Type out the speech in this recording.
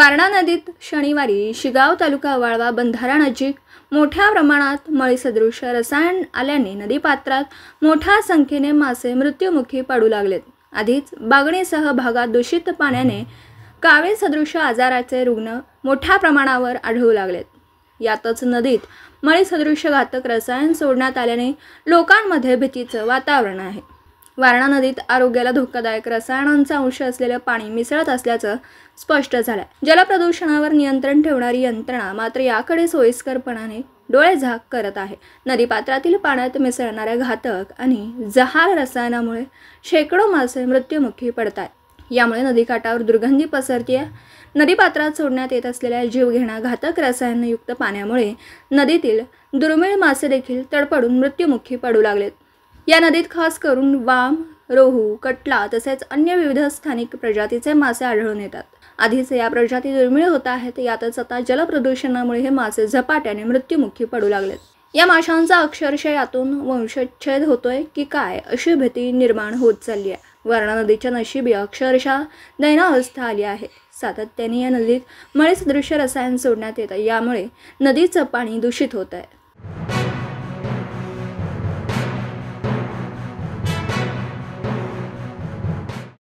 वारणा नदीत शनिवारी शिगाव तालुका वाळवा बंधारा नजीक मोठ्या प्रमाणात मळीसदृश रसायन आल्याने नदीपात्रात मोठ्या संख्येने मासे मृत्युमुखी पडू लागलेत। आधीच बागणीसह भागात दूषित पाण्याने कावीळ सदृश आजाराचे रुग्ण मोठ्या प्रमाणावर आढळू लागलेत। यातच नदीत मळीसदृश घातक रसायन सोडण्यात आल्याने लोकांमध्ये भीतीचे वातावरण आहे। वारणा नदीत आरोग्याला धोकादायक रसायनांचा अंश असलेले पाणी मिसळत असल्याचं स्पष्ट झालंय। जलप्रदूषणावर नियंत्रण ठेवणारी यंत्रणा मात्र याकडे सोयीस्करपणाने डोळेझाक करत आहे। नदीपात्रातील पाण्यात मिसळणाऱ्या घातक आणि जहाल रसायनामुळे शेकडो मासे मृत्युमुखी पडतात। यामुळे नदीकाठावर दुर्गंधी पसरते। नदीपात्रात सोडण्यात येत असलेल्या जीवघेण्या घातक रसायनयुक्त पाण्यामुळे नदीतील दुर्मिळ मासे देखील तडफडून मृत्युमुखी पडू लागलेत। या नदीत खास करून वाम, रोहू, कटला तसेच अन्य विविध स्थानिक प्रजातीचे मासे आढळून येतात। आधीच या प्रजाती दुर्मिळ होत आहेत, यातच आता जलप्रदूषणामुळे हे मासे झपाट्याने मृत्युमुखी पडू लागलेत। या माशांचा अक्षरशः यातून वंशच्छेद होतोय की काय अशी भीती निर्माण होत चालली आहे। वारणा नदीच्या नशिबी अक्षरशः दैनावस्था आली आहे। सातत्याने या नदीत मळीसदृश रसायन सोडण्यात येतं, यामुळे नदीचं पाणी दूषित होत आहे।